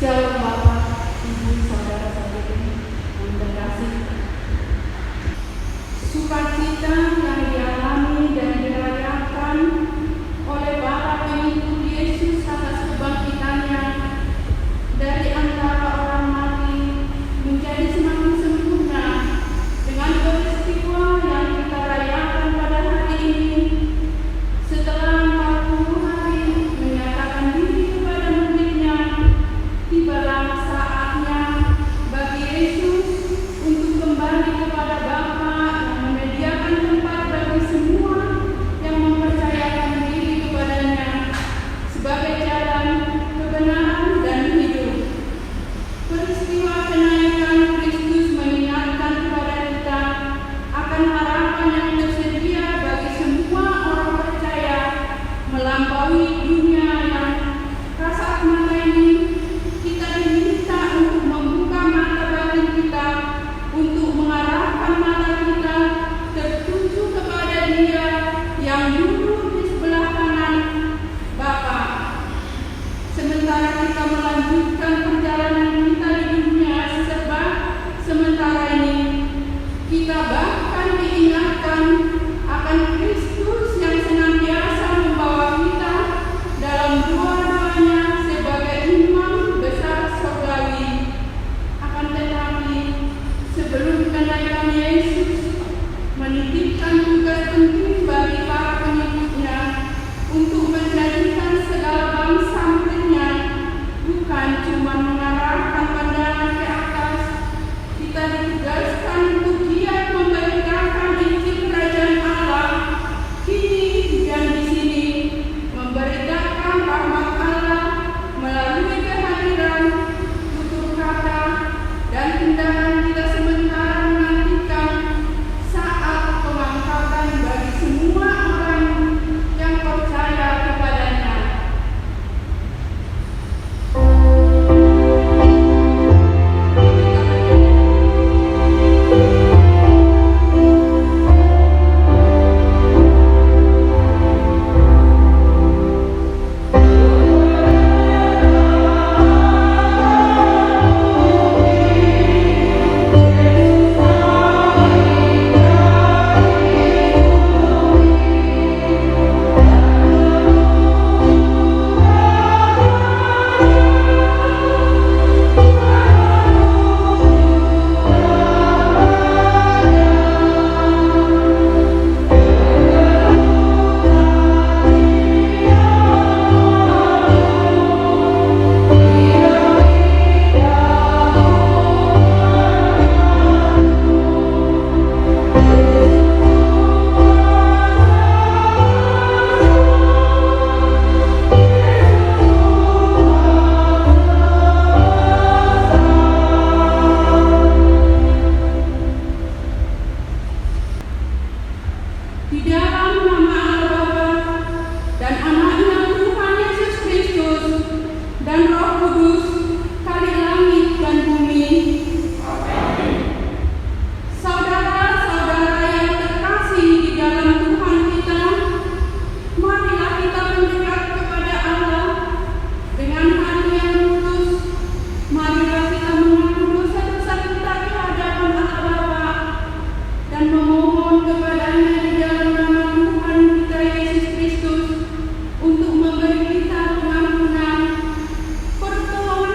Shalom Bapak, Ibu, Saudara-saudari yang terkasih. Sukacita yang dialami dan dirayakan oleh para pengikut Yesus atas kebangkitannya dari antara orang mati menjadi semakin sempurna dengan peristiwa yang kita rayakan pada hari ini. Setelah 40 hari menyatakan diri kepada muridnya, tibalah saatnya bagi Yesus untuk kembali kepada Bapa yang menyediakan tempat bagi semua yang mempercayakan diri kepadanya sebagai jalan, kebenaran, dan hidup. Peristiwa kenaikan Kristus mengingatkan kepada kita akan harapan yang tersedia bagi semua orang percaya melampaui dunia yang kasat mata ini. Kita diminta untuk membuka mata batin kita, untuk mengarahkan mata kita tertuju kepada Dia yang duduk di sebelah kanan Bapa. Sementara kita melanjutkan perjalanan kita di dunia serba sementara ini, kita bahkan diingatkan akan Kristus yang senantiasa membawa kita dalam doa-doanya sebagai imam besar surgawi. Akan tetapi, sebelum kenaikan Yesus menitipkan tugas penting bagi para pengikutnya untuk menjadikan segala bangsa muridnya, bukan cuma mengarahkan pandangan ke atas, kita ditugaskan untuk giat memberitakan Injil Kerajaan Allah kini dan di sini, memberitakan rahmat Allah melalui kehadiran, tutur kata, dan tindakan kita sementara menantikan saat pengangkatan bagi semua orang yang percaya kepadanya. Di dalam nama Allah Bapa dan Anaknya Tuhan Yesus Kristus dan Roh Kudus, kali langit dan bumi. Amin. Saudara-saudara yang terkasih di dalam Tuhan kita, marilah kita mendekat kepada Allah dengan hati yang tulus. Marilah kita mengaku dosa-dosa kita di hadapan Allah Bapa dan memohon kepadanya di dalam nama Tuhan kita Yesus Kristus untuk memberi kita pengampunan, pertolongan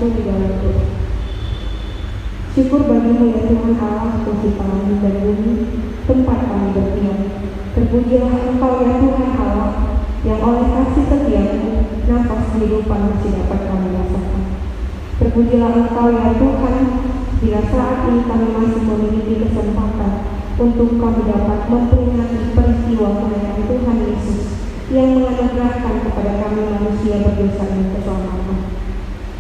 bersatu di dalam doa. Syukur bagimu ya Tuhan Allah, pencipta langit dan bumi, tempat kami berdiam. Terpujilah Engkau ya Tuhan Allah, yang oleh kasih setiamu, nafas kehidupan masih dapat kami rasakan. Terpujilah Engkau ya Tuhan, bila saat ini kami masih memiliki kesempatan untuk kami dapat memperingati peristiwa kenaikan Tuhan Yesus yang menganugerahkan kepada kami manusia berdosa dan keselamatan.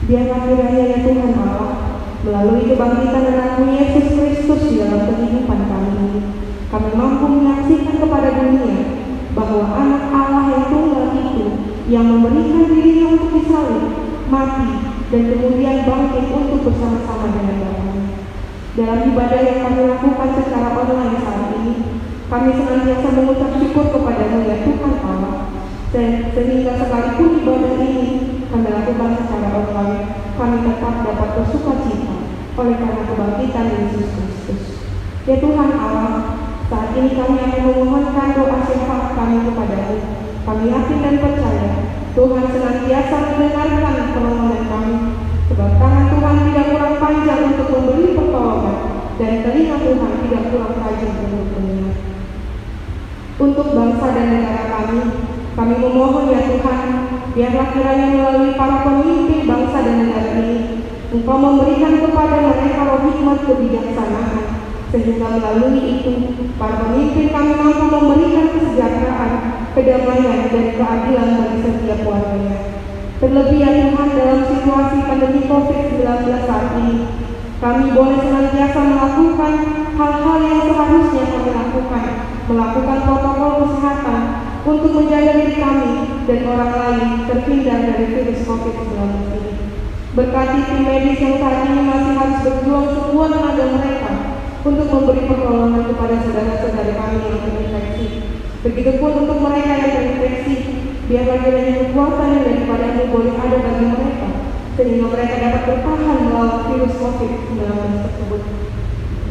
Biarlah kiranya ya Tuhan Allah, melalui kebangkitan anakmu Yesus Kristus di dalam kehidupan kami ini, kami mampu menyaksikan kepada dunia bahwa anak Allah yang tunggal itu, yang memberikan dirinya untuk disalib, mati, dan kemudian bangkit untuk bersama-sama dengan Bapa. Dalam ibadah yang kami lakukan secara online saat ini, kami senantiasa mengucap syukur kepadamu ya Tuhan Allah, sehingga sekalipun ibadah ini kami lakukan secara online, kami tetap dapat bersukacita oleh karena kebangkitan Yesus Kristus. Ya Tuhan Allah, saat ini kami akan memohonkan doa syafaat kami kepadamu. Kami yakin dan percaya Tuhan senantiasa mendengarkan permohonan kami, sebab tangan Tuhan tidak kurang panjang untuk memberi pertolongan, dan telinga Tuhan tidak kurang tajam untuk mendengar. Untuk bangsa dan negara kami memohon ya Tuhan, biarlah kiranya melalui para pemimpin bangsa dan negara ini, Engkau memberikan kepada mereka roh hikmat kebijaksanaan, sehingga melalui itu para pemimpin kami mampu memberikan kesejahteraan, kedamaian, dan keadilan bagi setiap warganya. Terlebih ya Tuhan, dalam situasi pandemi COVID-19 saat ini, kami boleh senantiasa melakukan hal-hal yang seharusnya kami lakukan, melakukan protokol kesehatan untuk menjaga diri kami dan orang lain terhindar dari virus COVID-19 ini. Berkati tim medis yang saat ini masih harus berjuang sekuat tenaga mereka untuk memberi pertolongan kepada saudara-saudara kami yang terinfeksi. Begitupun untuk mereka yang terinfeksi, biarlah kiranya kekuatan yang daripadamu boleh ada bagi mereka, sehingga mereka dapat bertahan melawan virus COVID-19 tersebut.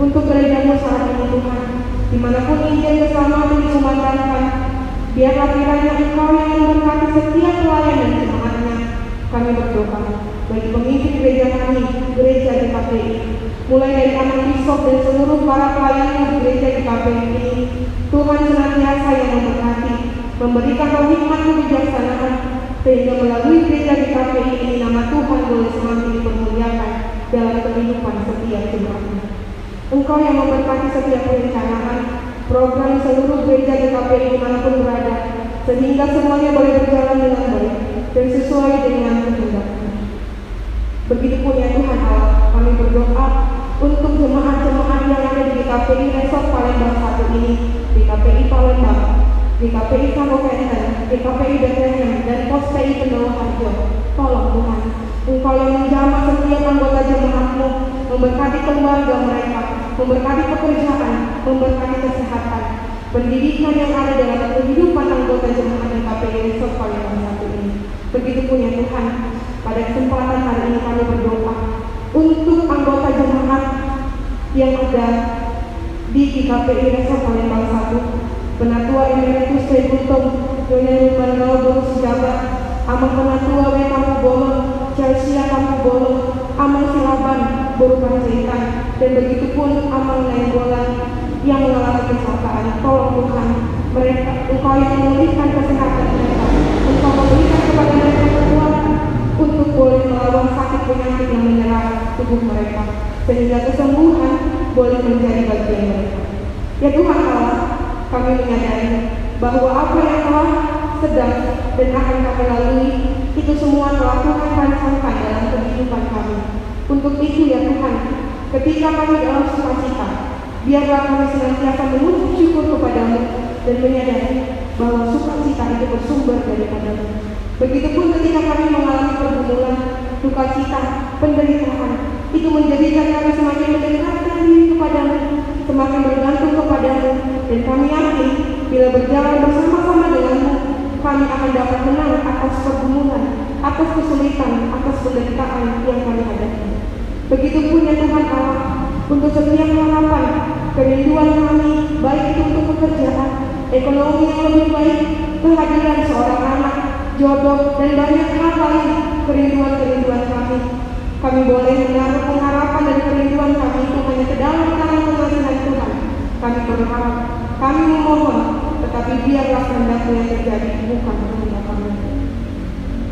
Untuk gerejamu saat ini Tuhan, dimanapun Injil keselamatan dikumandangkan, biarlah kiranya Engkau yang memberkati setiap pelayan dan jemaatnya. Kami berdoa bagi pemimpin gereja kami, gereja di KPI, mulai dari anak bishop dan seluruh para pelayan di gereja di KPI ini. Tuhan senantiasa yang memberkati, memberikan roh hikmat kebijaksanaan, sehingga melalui gereja di KPI ini nama Tuhan boleh semakin dipermuliakan dalam kehidupan setiap jemaatnya. Engkau yang memberkati setiap perencanaan program seluruh gereja di KPI dimanapun berada, sehingga semuanya boleh berjalan dengan baik dan sesuai dengan kehendakmu. Begitupun ya Tuhan Allah, kami berdoa untuk jemaat-jemaat yang ada di KPI Resort Palembang 1 ini, di KPI Palembang, di KPI Kabupaten, di KPI Bethlehem, dan Pos PI Pendowo Harjo. Tolong Tuhan, Engkau yang menjamah setiap anggota jemaatmu, memberkati keluarga mereka, memberkati pekerjaan, memberkati kesehatan, pendidikan yang ada dalam kehidupan anggota jemaat dan KPI Resort Palembang 1 ini. Begitupun ya Tuhan, pada kesempatan hari ini kami berdoa untuk anggota jemaat yang ada di KPI Resort Palembang 1, Penatua Emeritus Teh Guntung, Nyonya Lumbanau Guru Sejabat, Amang Penatua W. Kampubolon, Chelsea Kampubolon, Amang Silaban, Guru Panjaitan, dan begitupun Amang Nainggolan yang mengalami kecelakaan. Tolong Tuhan, mereka, Engkau yang memulihkan kesehatan mereka, Engkau memberikan kepada mereka kekuatan untuk boleh melawan sakit penyakit yang menyerang tubuh mereka, sehingga kesembuhan boleh menjadi bagian mereka. Ya Tuhan Allah, kami menyadari bahwa apa yang telah sedang dan akan kami lalui itu semua telah Tuhan rancangkan dalam kehidupan kami. Untuk itu ya Tuhan, ketika kami dalam sukacita, biarlah kami senantiasa mengucap syukur kepadamu dan menyadari bahwa sukacita itu bersumber daripadamu. Begitupun ketika kami mengalami pergumulan, sukacita, penderitaan, itu menjadikan kami semakin mendekatkan diri kepadamu, semakin bergantung kepadamu, dan kami yakin bila berjalan bersama-sama denganmu, kami akan dapat menang atas pergumulan, atas kesulitan, atas penderitaan yang kami hadapi. Begitupun ya Tuhan Allah, untuk setiap harapan, kerinduan kami, baik itu untuk pekerjaan, ekonomi yang lebih baik, kehadiran seorang anak, jodoh, dan banyak hal lain, kerinduan-kerinduan kami boleh menaruh pengharapan dan kerinduan kami itu hanya ke dalam tangan pengasihan Tuhan. Kami berharap, kami memohon, tetapi biarlah kehendak-Mu yang terjadi, bukan kehendak kami.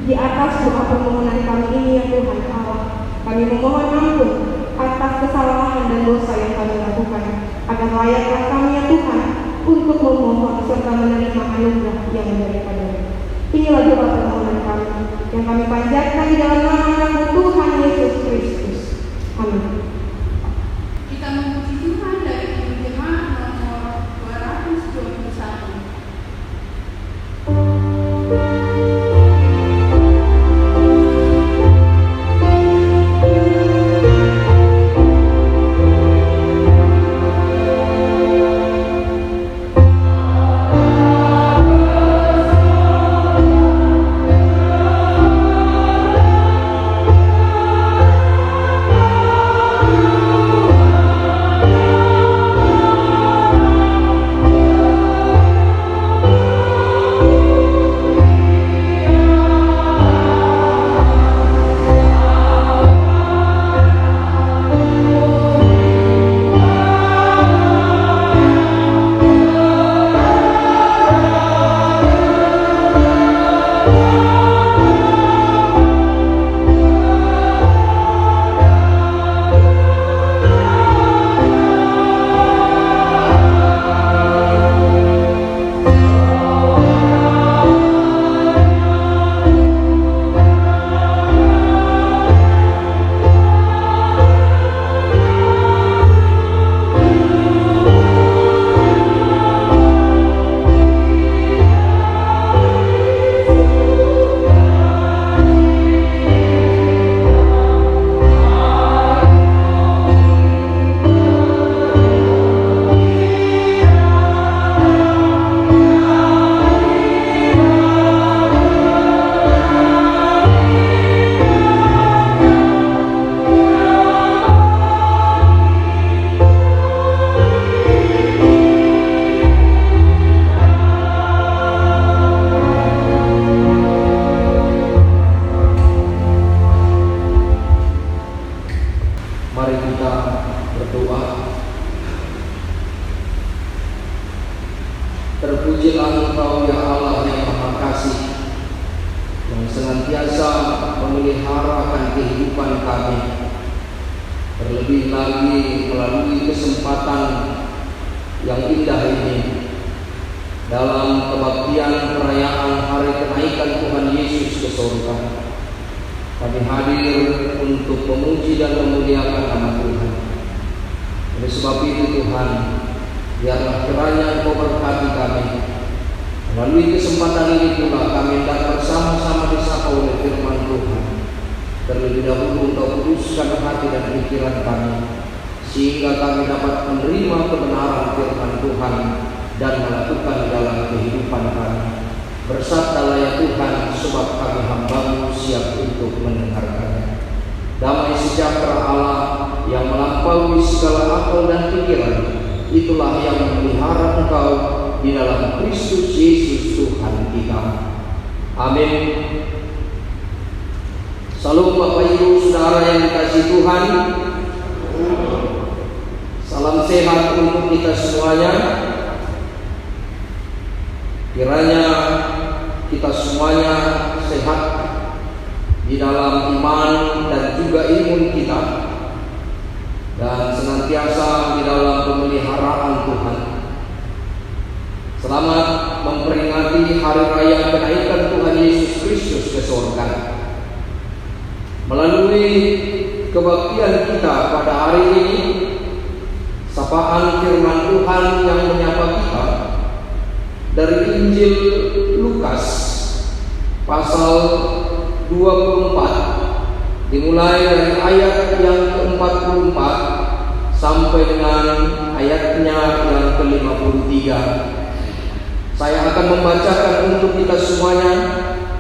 Di atas doa permohonan kami ini ya Tuhan Allah, kami memohon ampun atas kesalahan dan dosa yang kami lakukan, agar layaklah kami ya Tuhan untuk memohon serta menerima anugerah yang daripada-Mu. Inilah doa permohonan kami yang kami panjatkan di dalam nama Anak-Mu Tuhan Yesus Kristus. Amin. Kita memuji Tuhan dari jemaat nomor 221. Terpujilah Engkau ya Allah yang Maha Kasih, yang senantiasa memeliharakan kehidupan kami. Terlebih lagi melalui kesempatan yang indah ini, dalam kebaktian perayaan hari kenaikan Tuhan Yesus ke surga, kami hadir untuk memuji dan memuliakan nama Tuhan. Oleh sebab itu Tuhan, biarlah kiranya Engkau berkati kami. Melalui kesempatan ini pula kami hendak bersama-sama disapa oleh firman Tuhan. Terlebih dahulu Engkau kuduskan hati dan pikiran kami, sehingga kami dapat menerima kebenaran firman Tuhan dan melakukan dalam kehidupan kami. Bersabdalah ya Tuhan, sebab kami hamba-Mu siap untuk mendengarkannya. Damai sejahtera Allah yang melampaui segala akal dan pikiran, itulah yang memelihara engkau di dalam Kristus Yesus Tuhan kita. Amin. Salam Bapak Ibu Saudara yang dikasihi Tuhan. Salam sehat untuk kita semuanya. Kiranya kita semuanya sehat di dalam iman dan juga imun kita, dan senantiasa di dalam pemeliharaan Tuhan. Selamat memperingati hari raya kenaikan Tuhan Yesus Kristus ke surga. Melalui kebaktian kita pada hari ini, sapaan firman Tuhan yang menyapa kita dari Injil Lukas pasal 24, dimulai dari ayat yang ke-44 sampai dengan ayatnya yang ke-53. Saya akan membacakan untuk kita semuanya.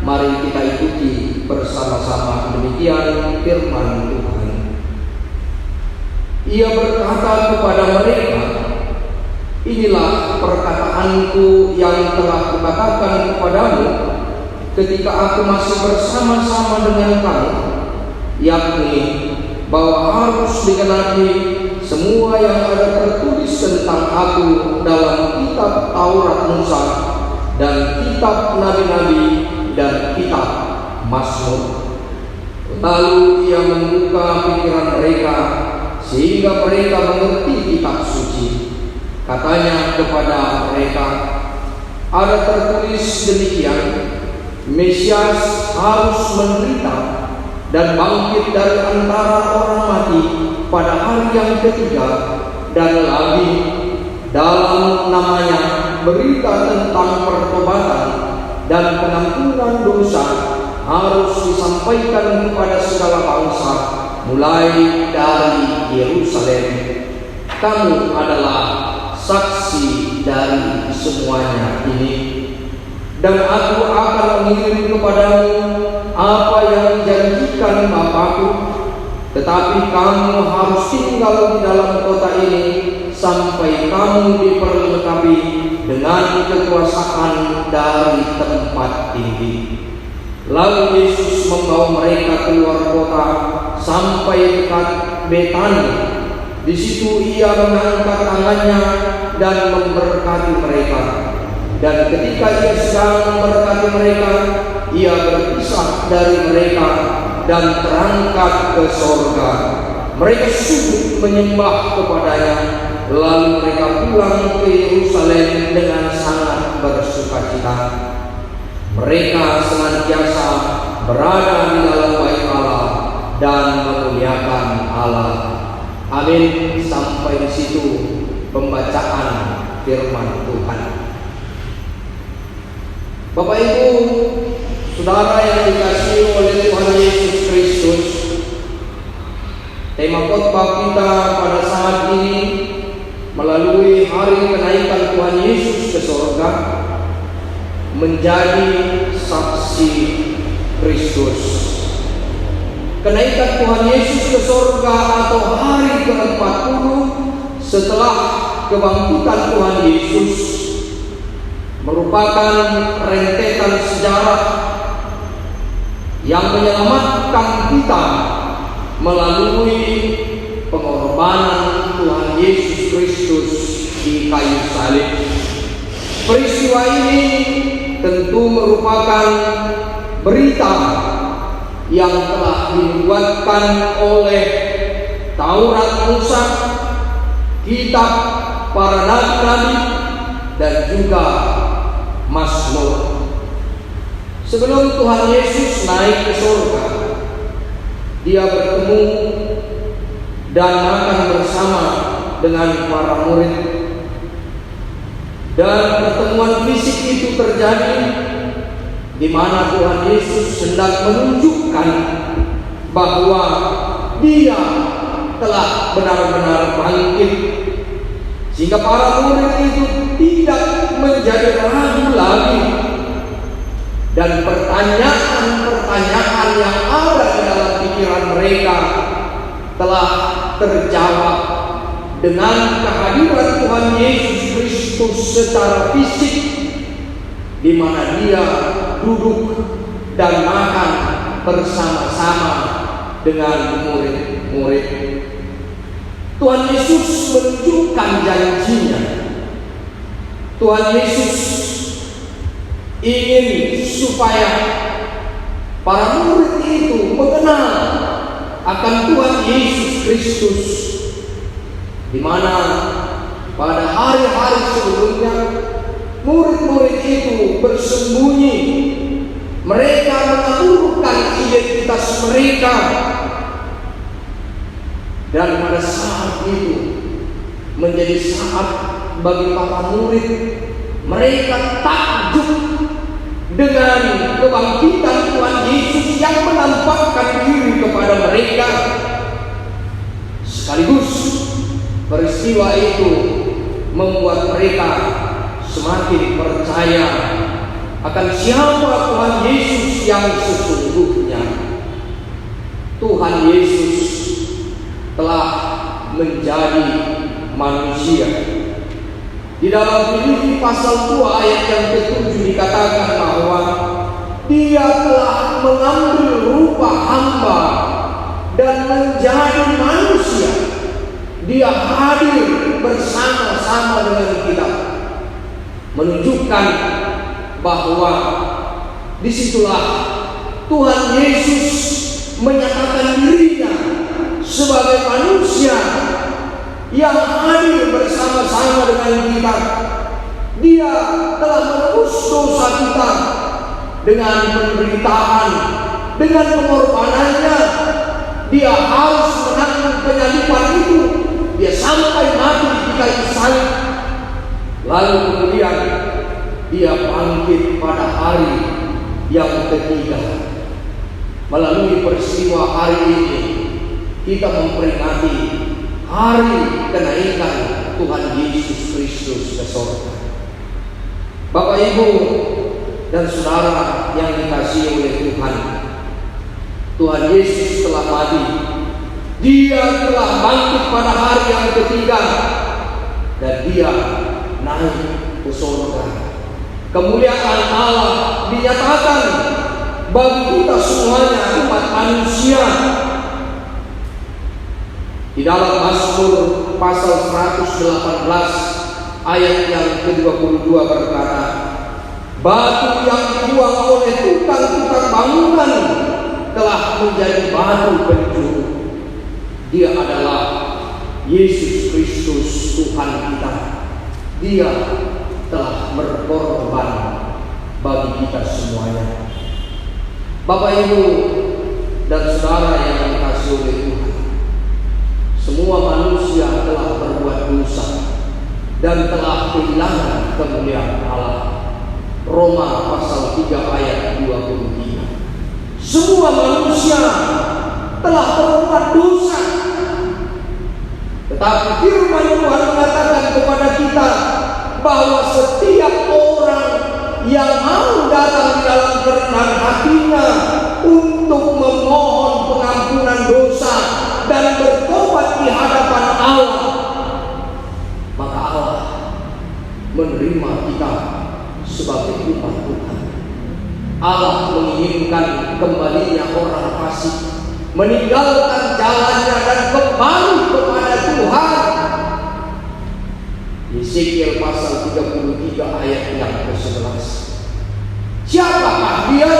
Mari kita ikuti bersama-sama. Demikian firman Tuhan. Ia berkata kepada mereka, inilah perkataanku yang telah kukatakan kepadamu ketika aku masih bersama-sama dengan kamu, yakni harus digenapi semua yang ada tertulis tentang aku dalam kitab Taurat Musa dan kitab nabi-nabi dan kitab Mazmur. Lalu ia membuka pikiran mereka sehingga mereka mengerti kitab suci. Katanya kepada mereka, ada tertulis demikian, Mesias harus menderita dan bangkit dari antara orang mati pada hari yang ketiga, dan lagi dalam namanya berita tentang pertobatan dan pengampunan dosa harus disampaikan kepada segala bangsa mulai dari Yerusalem. Kamu adalah saksi dari semuanya ini, dan aku akan mengirim kepadamu apa yang dijanjikan Bapakku. Tetapi kamu harus tinggal di dalam kota ini sampai kamu diperlengkapi dengan kekuasaan dari tempat tinggi. Lalu Yesus membawa mereka keluar kota sampai dekat Betani. Di situ ia mengangkat tangannya dan memberkati mereka. Dan ketika ia sedang memberkati mereka, ia berpisah dari mereka dan terangkat ke sorga. Mereka sujud menyembah kepadanya. Lalu mereka pulang ke Yerusalem dengan sangat bersukacita. Mereka senantiasa berada di dalam bait Allah dan memuliakan Allah. Amin. Sampai di situ pembacaan firman Tuhan. Bapak Ibu, saudara yang dikasihi oleh Tuhan Yesus Kristus, tema khotbah kita pada saat ini melalui hari kenaikan Tuhan Yesus ke surga, menjadi saksi Kristus. Kenaikan Tuhan Yesus ke surga atau hari ke-40 setelah kebangkitan Tuhan Yesus merupakan rentetan sejarah yang menyelamatkan kita melalui pengorbanan Tuhan Yesus Kristus di kayu salib. Peristiwa ini tentu merupakan berita yang telah dibuatkan oleh Taurat Musa, kitab para nabi-nabi, dan juga Mazmur. Sebelum Tuhan Yesus naik ke surga, dia bertemu dan makan bersama dengan para murid. Dan pertemuan fisik itu terjadi di mana Tuhan Yesus hendak menunjukkan bahwa dia telah benar-benar bangkit, sehingga para murid itu tidak menjadi ragu lagi, dan pertanyaan-pertanyaan yang ada di dalam pikiran mereka telah terjawab dengan kehadiran Tuhan Yesus Kristus secara fisik, di mana dia duduk dan makan bersama-sama dengan murid-murid. Tuhan Yesus menunjukkan janjinya. Tuhan Yesus ingin supaya para murid itu mengenal akan Tuhan Yesus Kristus, di mana pada hari-hari sebelumnya murid-murid itu bersembunyi. Mereka mengaburkan identitas mereka, dan pada saat itu menjadi saat bagi para murid mereka takjub dengan kebangkitan Tuhan Yesus yang menampakkan diri kepada mereka. Sekaligus peristiwa itu membuat mereka semakin percaya akan siapa Tuhan Yesus yang sesungguhnya. Tuhan Yesus telah menjadi manusia. Di dalam Filipi pasal 2 ayat yang ke-7 dikatakan bahwa dia telah mengambil rupa hamba dan menjadi manusia Dia hadir bersama-sama dengan kita, menunjukkan bahwa disitulah Tuhan Yesus menyatakan dirinya sebagai manusia yang hadir bersama-sama dengan kita. Dia telah menebus dosa kita dengan penderitaan, dengan pengorbanannya. Dia harus menanggung penyaliban itu. Dia sampai mati di kayu salib. Lalu kemudian dia bangkit pada hari yang ketiga. Melalui peristiwa hari ini kita memperingati hari kenaikan Tuhan Yesus Kristus ke surga. Bapak, Ibu, dan saudara yang dikasihi oleh Tuhan, Tuhan Yesus telah mati. Dia telah bangkit pada hari yang ketiga, dan dia naik ke surga. Kemuliaan Allah dinyatakan bagi kita semuanya, umat manusia. Di dalam Mazmur pasal 118 ayat yang ke-22 berkata, batu yang dibuang oleh tukang-tukang bangunan telah menjadi batu penjuru. Dia adalah Yesus Kristus Tuhan kita. Dia telah berkorban bagi kita semuanya. Bapak, Ibu, dan saudara yang dikasihi oleh Tuhan, semua manusia telah berbuat dosa dan telah kehilangan kemuliaan Allah. Roma pasal 3 ayat 23. Semua manusia telah berbuat dosa, tetapi firman Tuhan mengatakan kepada kita bahwa setiap orang yang mau datang di dalam kerendahan hatinya untuk memohon pengampunan dosa dan bertobat di hadapan Allah, maka Allah menerima kita sebagai umat Tuhan. Allah menginginkan kembalinya orang fasik, meninggalkan jalannya dan kembali kepada Tuhan. Yeskiel pasal 33 ayat yang ke-11. Siapakah dia?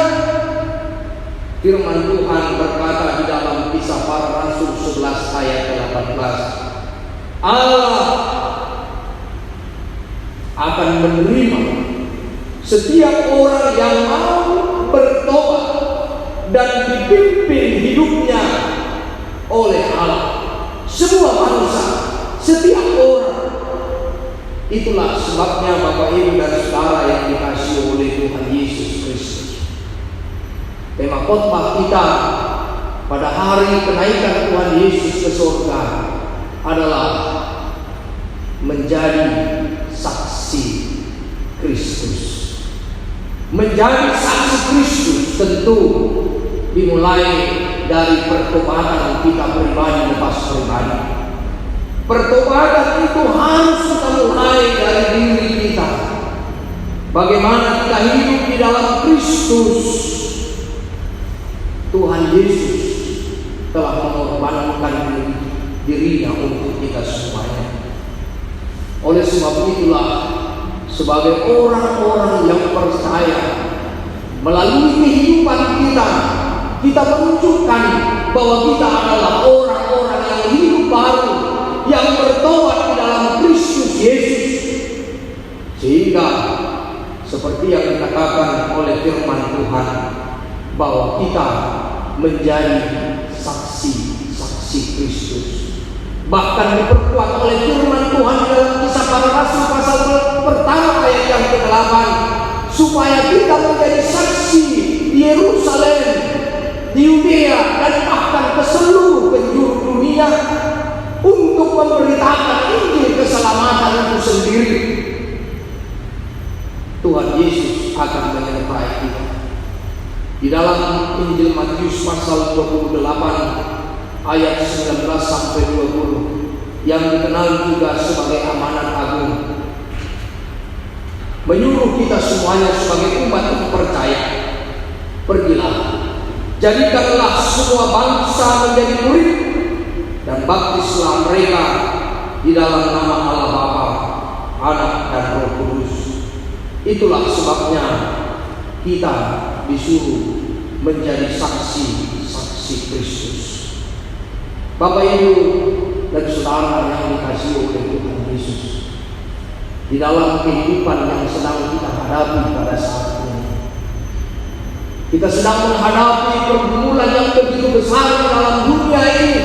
Firman Tuhan berkata di dalam Kisah Para Rasul 11 ayat 18, Allah akan menerima setiap orang yang mau bertobat dan dipimpin hidupnya oleh Allah. Semua manusia, setiap orang. Itulah sebabnya Bapak, Ibu, dan saudara yang dikasihi oleh Tuhan Yesus Kristus, tema khotbah kita pada hari kenaikan Tuhan Yesus ke surga adalah menjadi saksi Kristus. Menjadi saksi Kristus tentu dimulai dari pertobatan kita pribadi lepas pribadi. Pertobatan itu harus kita mulai dari diri kita. Bagaimana kita hidup di dalam Kristus. Tuhan Yesus telah mengorbankan dirinya untuk kita semuanya. Oleh sebab itulah, sebagai orang-orang yang percaya, melalui kehidupan kita, kita menunjukkan bahwa kita adalah orang-orang yang hidup baru, yang bertobat di dalam Kristus Yesus. Sehingga seperti yang dikatakan oleh firman Tuhan, bahwa kita menjadi saksi-saksi Kristus. Bahkan diperkuat oleh firman Tuhan dalam Kisah Para Rasul pasal pertama ayat yang ke-8, supaya kita menjadi saksi di Yerusalem, di Yudea, dan bahkan ke seluruh penjuru dunia untuk memberitakan Injil keselamatan itu sendiri. Tuhan Yesus akan menyertai kita. Di dalam Injil Matius pasal 28 ayat 19 sampai 20, yang dikenal juga sebagai amanat agung, menyuruh kita semuanya sebagai umat yang percaya, pergilah, jadikanlah semua bangsa menjadi murid, dan baptislah mereka di dalam nama Allah Bapa, Anak dan Roh Kudus. Itulah sebabnya kita disuruh menjadi saksi-saksi Kristus. Bapak Ibu dan saudara yang dikasihi oleh Tuhan Yesus, di dalam kehidupan yang sedang kita hadapi pada saat ini, kita sedang menghadapi pergumulan yang begitu besar di dalam dunia ini.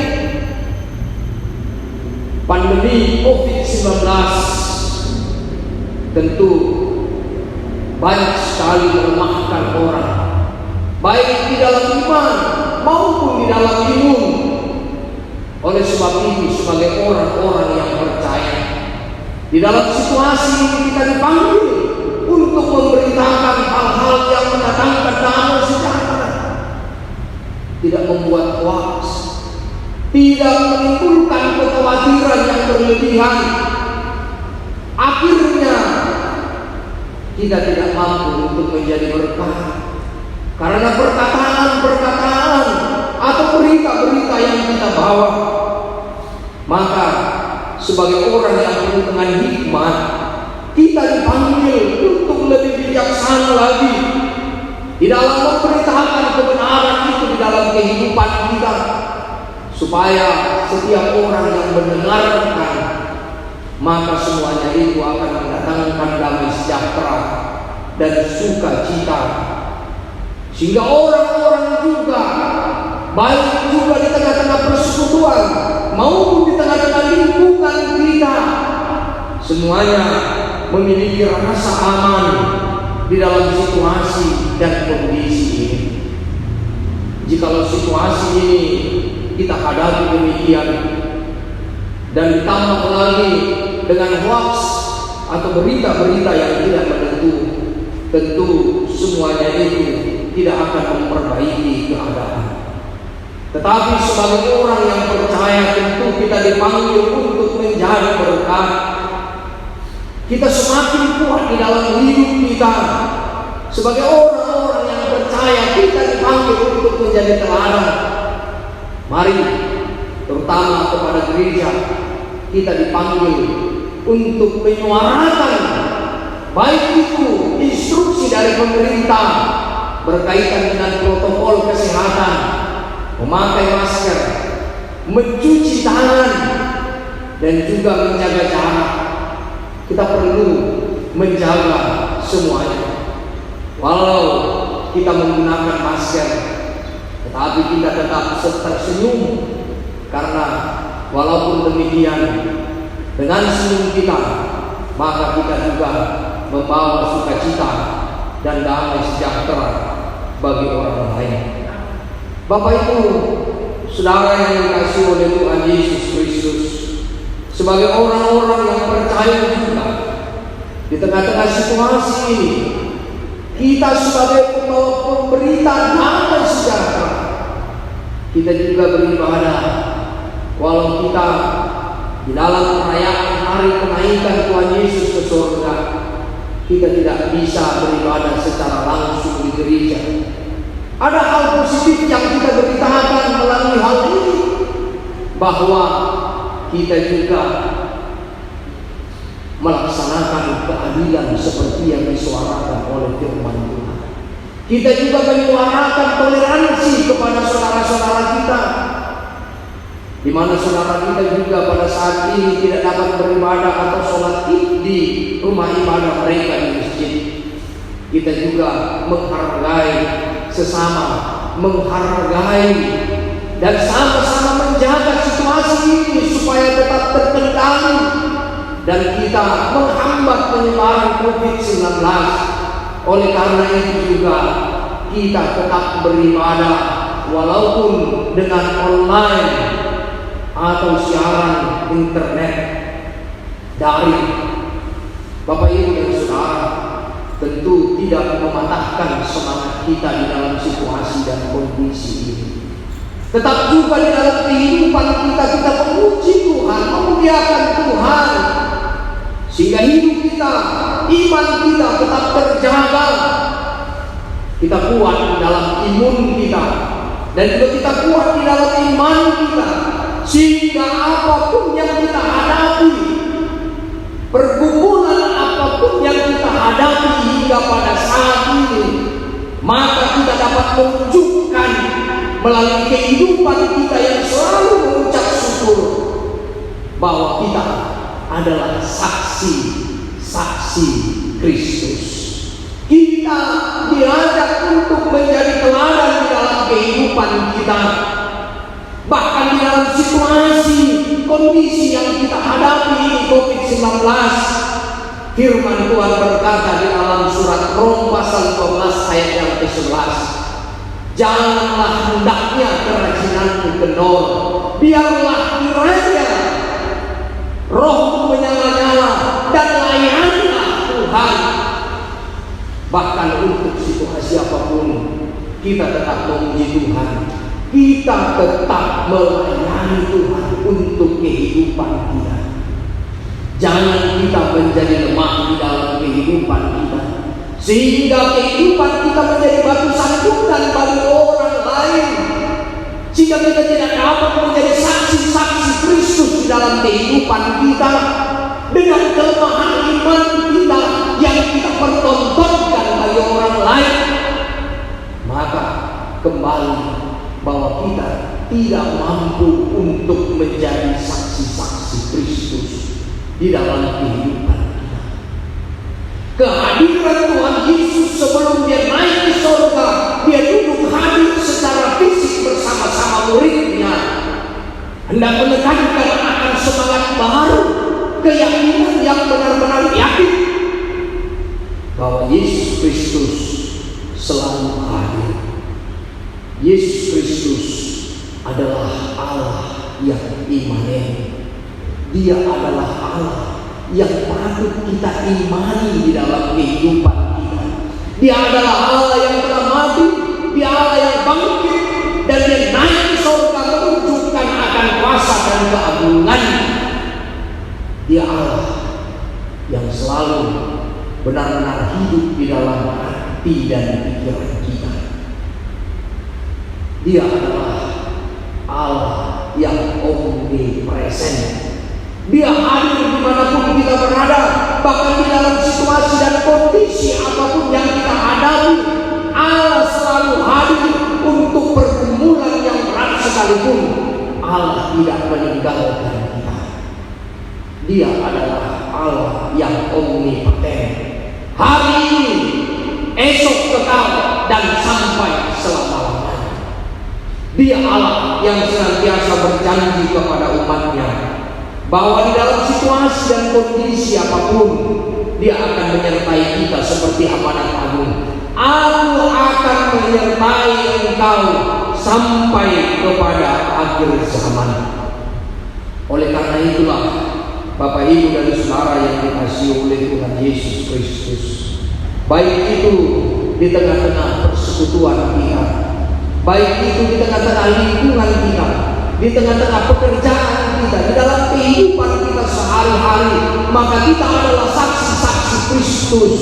Pandemi COVID-19 tentu banyak sekali melemahkan orang, baik di dalam iman maupun di dalam imun. Oleh sebab itu, sebagai orang-orang yang percaya, di dalam situasi ini kita dipanggil untuk memberitakan hal-hal yang mendatangkan damai sejahtera, tidak membuat hoaks, tidak menimbulkan kekhawatiran yang berlebihan. Akhirnya kita tidak mampu untuk menjadi berkah karena perkataan-perkataan atau berita-berita yang kita bawa. Maka sebagai orang yang penuh dengan hikmat, kita dipanggil untuk lebih bijaksana lagi di dalam memberitakan kebenaran itu di dalam kehidupan kita, supaya setiap orang yang mendengarkan, maka semuanya itu akan mendatangkan damai sejahtera dan sukacita, sehingga orang-orang juga, baik juga di tengah-tengah persekutuan maupun di tengah-tengah lingkungan kita, semuanya memiliki rasa aman di dalam situasi dan kondisi ini. Jikalau situasi ini kita hadapi demikian, dan ditambah lagi dengan hoax atau berita-berita yang tidak menentu, tentu semuanya itu tidak akan memperbaiki keadaan. Tetapi sebagai orang yang percaya, tentu kita dipanggil untuk menjadi berkat. Kita semakin kuat di dalam hidup kita. Sebagai orang-orang yang percaya, kita dipanggil untuk menjadi teladan. Mari, terutama kepada gereja, kita dipanggil untuk menyuarakan, baik itu instruksi dari pemerintah berkaitan dengan protokol kesehatan, memakai masker, mencuci tangan, dan juga menjaga jarak. Kita perlu menjaga semuanya. Walau kita menggunakan masker, tetapi kita tetap tersenyum, karena walaupun demikian, dengan senyum kita, maka kita juga membawa sukacita dan damai sejahtera bagi orang lain. Bapak Ibu, saudara yang dikasihi oleh Tuhan Yesus Kristus, sebagai orang-orang yang percaya juga, di tengah-tengah situasi ini, kita sebagai pemberita damai sejahtera, kita juga beribadah. Walau kita di dalam perayaan hari kenaikan Tuhan Yesus ke surga, kita tidak bisa beribadah secara langsung di gereja. Ada hal positif yang kita beritakan melalui hal ini, bahwa kita juga melaksanakan keadilan seperti yang disuarakan oleh firman Tuhan. Kita juga menyuarakan toleransi kepada saudara-saudara kita, di mana saudara kita juga pada saat ini tidak dapat beribadah atau sholat id di rumah ibadah mereka di masjid. Kita juga menghargai sesama, menghargai dan sama-sama menjaga situasi ini supaya tetap terkendali, dan kita menghambat penyebaran COVID-19. Oleh karena itu juga kita tetap beribadah walaupun dengan online atau siaran internet daring. Bapak Ibu dan saudara, tentu tidak mematahkan semangat kita di dalam situasi dan kondisi ini. Tetap juga di dalam kehidupan kita memuji Tuhan, memuliakan Tuhan, sehingga hidup kita, iman kita tetap terjaga. Kita kuat di dalam imun kita, dan juga kita kuat di dalam iman kita, sehingga apapun yang kita hadapi hadapi hingga pada saat ini, maka kita dapat menunjukkan melalui kehidupan kita yang selalu mengucap syukur bahwa kita adalah saksi Kristus. Kita diajak untuk menjadi teladan di dalam kehidupan kita. Bahkan di dalam situasi kondisi yang kita hadapi ini COVID-19, firman Tuhan berkata di dalam surat Rom pasal 12 ayat yang ke-11, janganlah hendaknya kerajinanmu kendor, biarlah kiranya rohmu menyala-nyala dan layanilah Tuhan. Bahkan untuk situasi apapun kita tetap memuji Tuhan, kita tetap melayani Tuhan untuk kehidupan kita. Jangan kita menjadi lemah di dalam kehidupan kita, sehingga kehidupan kita menjadi batu sandungan bagi orang lain, sehingga kita tidak dapat menjadi saksi-saksi Kristus di dalam kehidupan kita. Dengan kelemahan iman kita yang kita pertontonkan bagi orang lain, maka kembali bahwa kita tidak mampu untuk menjadi saksi-saksi Kristus di dalam kehidupan kita. Kehadiran Tuhan Yesus sebelum dia naik ke surga, dia duduk hadir secara fisik bersama-sama muridnya, hendak menekankan akan semangat baru, keyakinan yang benar-benar yakin bahwa Yesus Kristus selalu hadir. Yesus Kristus adalah Allah yang imanen. Dia adalah Allah yang patut kita imani di dalam kehidupan kita. Dia adalah Allah yang telah mati, Dia Allah yang bangkit, dan Dia naik ke surga menunjukkan akan kuasa dan keagungan-Nya. Dia Allah yang selalu benar-benar hidup di dalam hati dan pikiran kita. Dia adalah Allah yang omnipresent. Dia hadir dimanapun kita berada, bahkan di dalam situasi dan kondisi apapun yang kita hadapi. Allah selalu hadir untuk pergumulan yang berat sekalipun. Allah tidak meninggalkan kita. Dia adalah Allah yang omnipoten. Hari ini, esok kekal, dan sampai selama-lamanya. Dia Allah yang senantiasa berjanji kepada umatnya bahwa di dalam situasi dan kondisi apapun, Dia akan menyertai kita seperti amanat agung. Aku akan menyertai engkau sampai kepada akhir zaman. Oleh karena itulah, Bapak Ibu dan Saudara yang dikasihi oleh Tuhan Yesus Kristus, baik itu di tengah-tengah persekutuan kita, baik itu di tengah-tengah lingkungan kita, di tengah-tengah pekerjaan kita, di dalam kehidupan kita sehari-hari, maka kita adalah saksi-saksi Kristus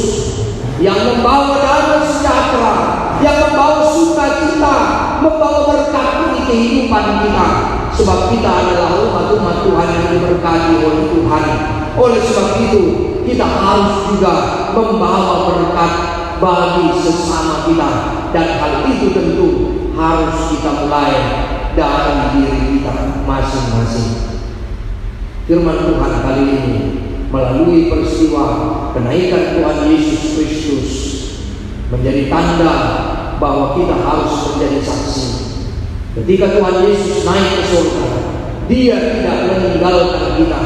yang membawa damai sejahtera, yang membawa sukacita, membawa berkat di kehidupan kita. Sebab kita adalah umat-umat Tuhan yang diberkati oleh Tuhan. Oleh sebab itu, kita harus juga membawa berkat bagi sesama kita, dan hal itu tentu harus kita mulai dari diri kita masing-masing. Firman Tuhan kali ini melalui peristiwa kenaikan Tuhan Yesus Kristus menjadi tanda bahwa kita harus menjadi saksi. Ketika Tuhan Yesus naik ke surga, Dia tidak meninggalkan kita,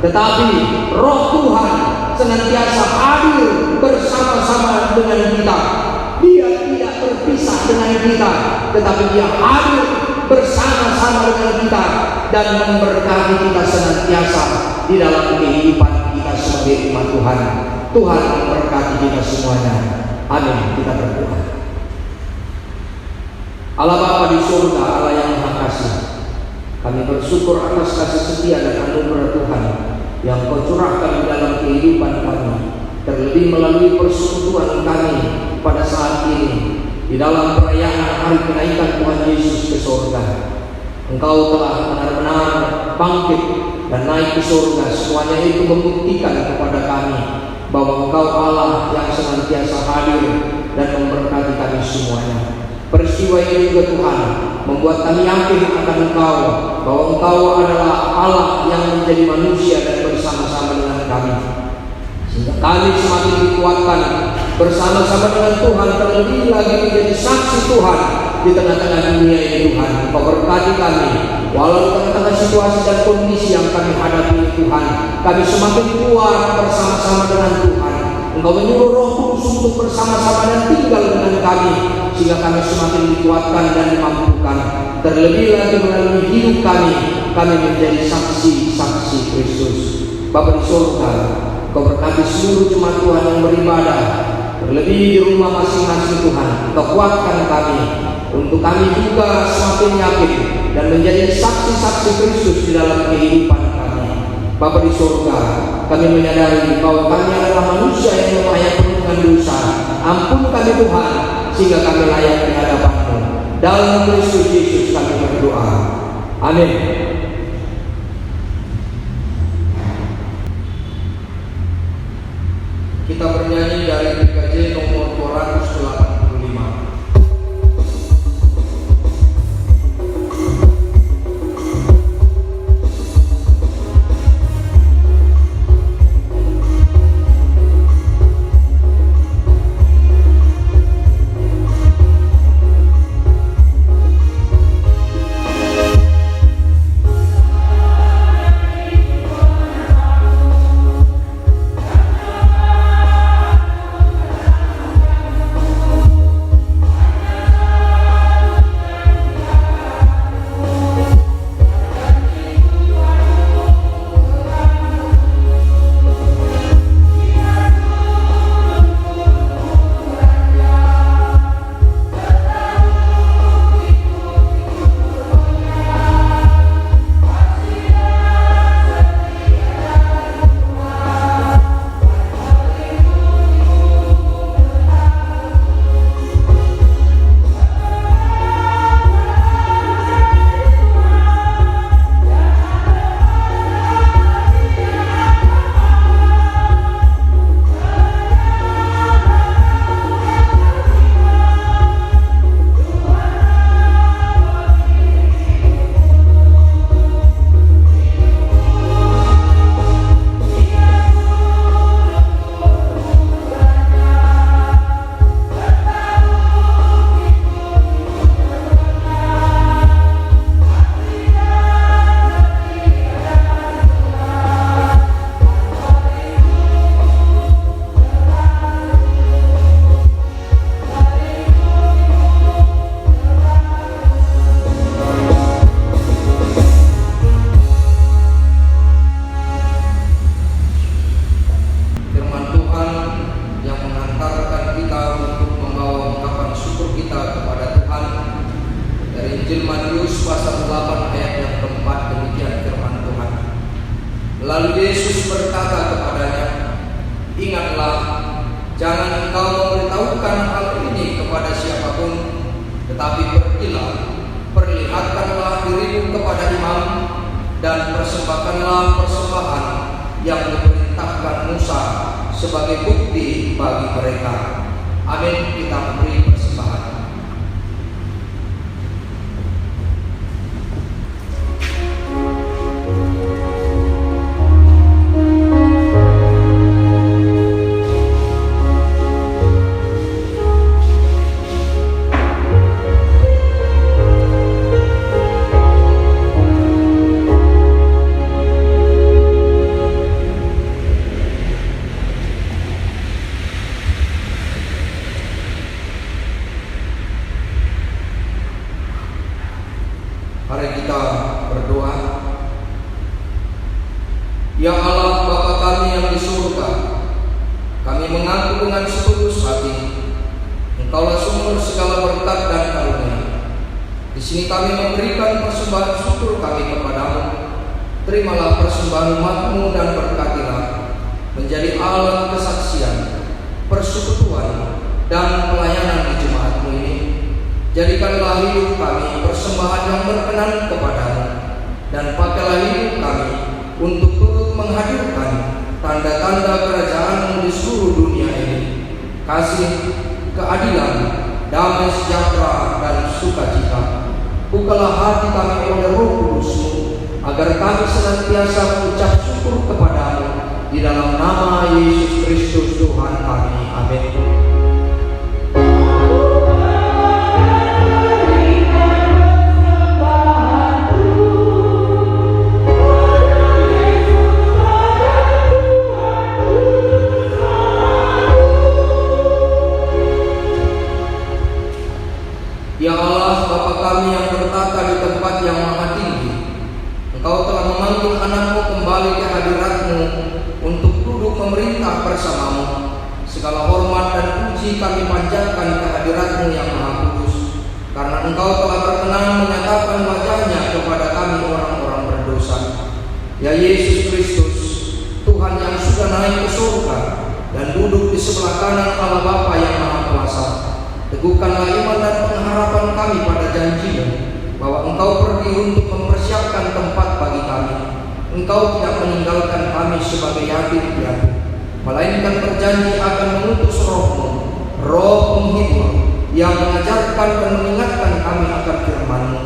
tetapi Roh Tuhan senantiasa hadir bersama-sama dengan kita. Dia tidak berpisah dengan kita, tetapi Dia hadir bersama-sama dengan kita dan memberkati kita senantiasa di dalam kehidupan kita sebagai umat Tuhan. Tuhan memberkati kita semuanya. Amin. Kita berdoa. Allah Bapa di surga, Allah yang Maha Kasih, kami bersyukur atas kasih setia dan anugerah Tuhan yang Kau curahkan di dalam kehidupan kami, terlebih melalui persekutuan kami pada saat ini di dalam perayaan hari kenaikan Tuhan Yesus ke surga. Engkau telah benar-benar bangkit dan naik ke surga. Semuanya itu membuktikan kepada kami bahwa Engkau Allah yang senantiasa hadir dan memberkati kami semuanya. Peristiwa ini juga Tuhan membuat kami yakin akan Engkau, bahwa Engkau adalah Allah yang menjadi manusia dan bersama-sama dengan kami, sehingga kami semakin dikuatkan bersama-sama dengan Tuhan, terlebih lagi menjadi saksi Tuhan di tengah-tengah dunia ini. Tuhan, Engkau berkati kami, walau di tengah-tengah situasi dan kondisi yang kami hadapi ini Tuhan, kami semakin kuat bersama-sama dengan Tuhan. Engkau menyuruh Roh Kudus untuk bersama-sama dan tinggal dengan kami, sehingga kami semakin dikuatkan dan dimampukan. Terlebih lagi melalui hidup kami menjadi saksi-saksi Kristus. Bapa di surga, Engkau berkati seluruh jemaat Tuhan yang beribadah, terlebih di rumah masing-masing Tuhan. Engkau kuatkan kami, untuk kami juga semakin yakin dan menjadi saksi-saksi Kristus di dalam kehidupan kami. Bapa di surga, kami menyadari bahwa kami adalah manusia yang lemah, yang penuh dengan dosa. Ampun kami Tuhan, sehingga kami layak di hadapan-Mu. Dalam Kristus Yesus kami berdoa. Amin. Kita bernyanyi dari PKJ nomor 285. Lalu Yesus berkata kepadanya, "Ingatlah, jangan engkau memberitahukan hal ini kepada siapapun, tetapi pergilah, perlihatkanlah dirimu kepada imam, dan persembahkanlah persembahan yang diperintahkan Musa sebagai bukti bagi mereka." Amin. Kita memberi persembahan. Mari kita berdoa. Ya Allah, Bapa kami yang di surga, kami mengaku dengan setulus hati, Engkaulah sumber segala berkat dan karunia. Di sini kami memberikan persembahan syukur kami kepadamu. Terimalah persembahan umat-Mu dan berkatilah menjadi alat kesaksian, persekutuan, dan pelayanan di jemaat-Mu ini. Jadikanlah hidup kami persembahan yang berkenan kepadamu, dan pakailah hidup kami untuk turut menghadirkan tanda-tanda kerajaan-Mu di seluruh dunia ini. Kasih, keadilan, damai sejahtera, dan sukacita. Bukalah hati kami oleh Roh Kudus-Mu, agar kami senantiasa mengucap syukur kepada-Mu di dalam nama Yesus Kristus Tuhan kami. Amin. Ya Allah, Bapa kami yang bertata di tempat yang maha tinggi, Engkau telah memanggil anak-Mu kembali ke hadirat-Mu untuk duduk memerintah bersama-Mu. Segala hormat dan puji kami panjatkan ke hadirat-Mu yang maha kudus, karena Engkau telah berkenan menyatakan wajah-Nya kepada kami orang-orang berdosa. Ya Yesus Kristus, Tuhan yang sudah naik ke surga dan duduk di sebelah kanan Allah Bapa yang maha kuasa, teguhkanlah iman dan pengharapan kami pada janji-Mu bahwa Engkau pergi untuk mempersiapkan tempat bagi kami. Engkau tidak meninggalkan kami sebagai yatim piatu, melainkan berjanji akan mengutus Roh-Mu, Roh penghibur yang mengajarkan dan mengingatkan kami akan firman-Mu.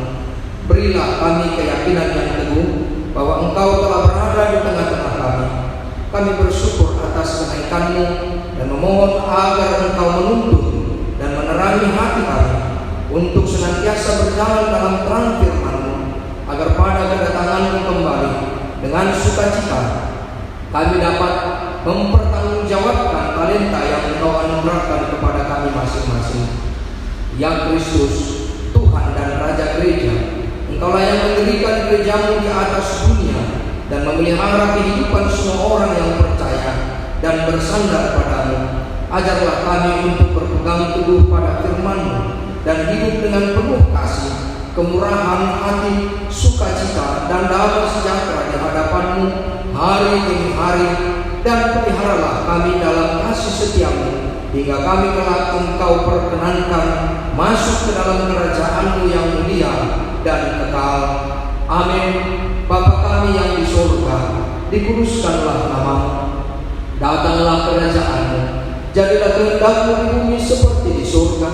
Berilah kami keyakinan yang teguh bahwa Engkau telah berada di tengah-tengah kami. Kami bersyukur atas kenaikan-Mu dan memohon agar Engkau menuntun dan menerangi hati kami untuk senantiasa berjalan dalam terang firman-Mu, agar pada kedatangan-Mu kembali dengan sukacita kami dapat mempertanggungjawabkan talenta yang Engkau anugerahkan kepada kami masing-masing. Ya Kristus, Tuhan dan Raja Gereja, Engkaulah yang mendirikan gereja-Mu di atas dunia dan memelihara kehidupan semua orang yang percaya dan bersandar pada-Mu. Ajarlah kami untuk berpegang teguh pada firman-Mu dan hidup dengan penuh kasih, kemurahan hati, sukacita, dan damai sejahtera di hadapan-Mu hari demi hari. Dan peliharalah kami dalam kasih setia-Mu hingga kami kelak Engkau perkenankan masuk ke dalam kerajaan-Mu yang mulia dan kekal. Amin. Bapa kami yang di surga, dikuduskanlah nama-Mu. Datanglah kerajaan-Mu. Jadilah kehendak-Mu di bumi seperti di surga.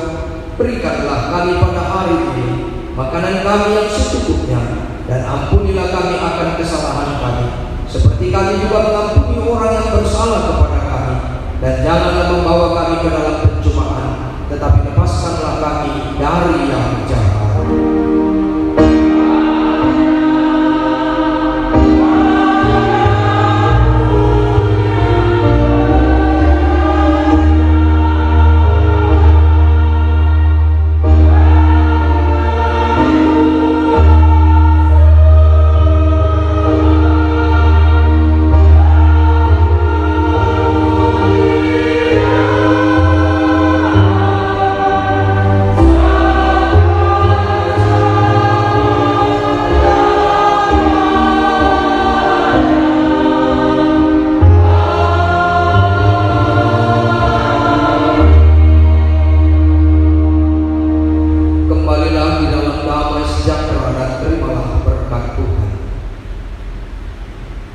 Berikanlah kami pada hari ini makanan kami yang secukupnya, dan ampunilah kami akan kesalahan kami, seperti kami juga mengampuni orang yang bersalah kepada kami. Dan janganlah membawa kami ke dalam pencobaan, tetapi lepaskanlah kami dari yang jahat.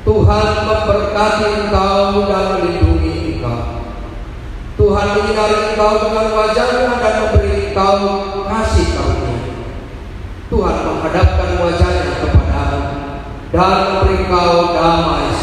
Tuhan memberkati engkau dan melindungi engkau. Tuhan menyinari engkau dengan wajah-Nya dan memberi engkau kasih karunia. Tuhan menghadapkan wajah-Nya kepadamu dan memberi engkau damai